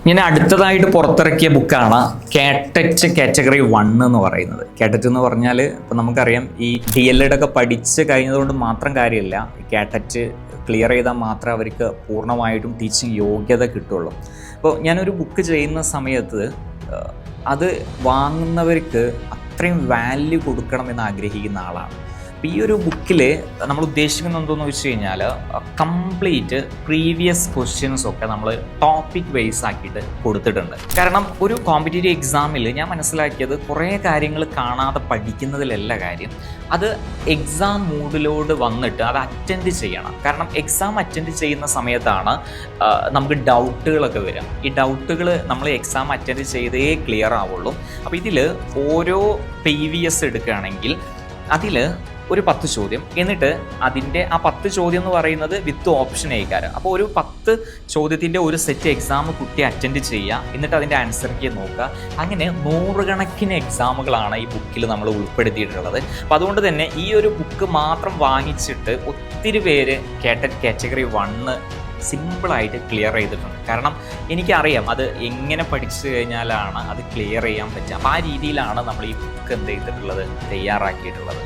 ഞാൻ അടുത്തതായിട്ട് പുറത്തിറക്കിയ ബുക്കാണ് കാറ്ററ്റ് കാറ്റഗറി 1 എന്ന് പറയുന്നത്. കാറ്ററ്റ് എന്ന് പറഞ്ഞാൽ ഇപ്പം നമുക്കറിയാം ഈ DLED ഒക്കെ പഠിച്ച് കഴിഞ്ഞതുകൊണ്ട് മാത്രം കാര്യമില്ല. കാറ്ററ്റ് ക്ലിയർ ചെയ്താൽ മാത്രമേ അവർക്ക് പൂർണ്ണമായിട്ടും ടീച്ചിങ് യോഗ്യത കിട്ടുള്ളൂ. അപ്പോൾ ഞാനൊരു ബുക്ക് ചെയ്യുന്ന സമയത്ത് അത് വാങ്ങുന്നവർക്ക് അത്രയും വാല്യൂ കൊടുക്കണമെന്ന് ആഗ്രഹിക്കുന്ന ആളാണ്. അപ്പോൾ ഈ ഒരു ബുക്കിൽ നമ്മൾ ഉദ്ദേശിക്കുന്നത് എന്തോന്ന് വെച്ച് കഴിഞ്ഞാൽ കംപ്ലീറ്റ് പ്രീവിയസ് ക്വസ്റ്റ്യൻസൊക്കെ നമ്മൾ ടോപ്പിക് വൈസ് ആക്കിയിട്ട് കൊടുത്തിട്ടുണ്ട്. കാരണം ഒരു കോമ്പറ്റേറ്റീവ് എക്സാമിൽ ഞാൻ മനസ്സിലാക്കിയത് കുറേ കാര്യങ്ങൾ കാണാതെ പഠിക്കുന്നതിലല്ല കാര്യം, അത് എക്സാം മൂഡിലോട് വന്നിട്ട് അത് അറ്റൻഡ് ചെയ്യണം. കാരണം എക്സാം അറ്റൻഡ് ചെയ്യുന്ന സമയത്താണ് നമുക്ക് ഡൗട്ടുകളൊക്കെ വരിക. ഈ ഡൗട്ടുകൾ നമ്മൾ എക്സാം അറ്റൻഡ് ചെയ്തേ ക്ലിയർ ആവുള്ളൂ. അപ്പോൾ ഇതിൽ ഓരോ പ്രീവിയസ് എടുക്കുകയാണെങ്കിൽ അതിൽ ഒരു 10 ചോദ്യം, എന്നിട്ട് അതിൻ്റെ ആ 10 ചോദ്യം എന്ന് പറയുന്നത് വിത്ത് ഓപ്ഷൻ ആയിക്കാരം. അപ്പോൾ ഒരു 10 ചോദ്യത്തിൻ്റെ ഒരു സെറ്റ് എക്സാം കുട്ടി അറ്റൻഡ് ചെയ്യുക, എന്നിട്ട് അതിൻ്റെ ആൻസർ കീ നോക്കുക. അങ്ങനെ 100 കണക്കിന് എക്സാമുകളാണ് ഈ ബുക്കിൽ നമ്മൾ ഉൾപ്പെടുത്തിയിട്ടുള്ളത്. അപ്പോൾ അതുകൊണ്ട് തന്നെ ഈ ഒരു ബുക്ക് മാത്രം വാങ്ങിച്ചിട്ട് ഒത്തിരി പേര് കാറ്റഗറി 1 സിമ്പിളായിട്ട് ക്ലിയർ ചെയ്തിട്ടുണ്ട്. കാരണം എനിക്കറിയാം അത് എങ്ങനെ പഠിച്ചു കഴിഞ്ഞാലാണ് അത് ക്ലിയർ ചെയ്യാൻ പറ്റുക. അപ്പോൾ ആ രീതിയിലാണ് നമ്മൾ ഈ ബുക്ക് എന്ത് ചെയ്തിട്ടുള്ളത്, തയ്യാറാക്കിയിട്ടുള്ളത്.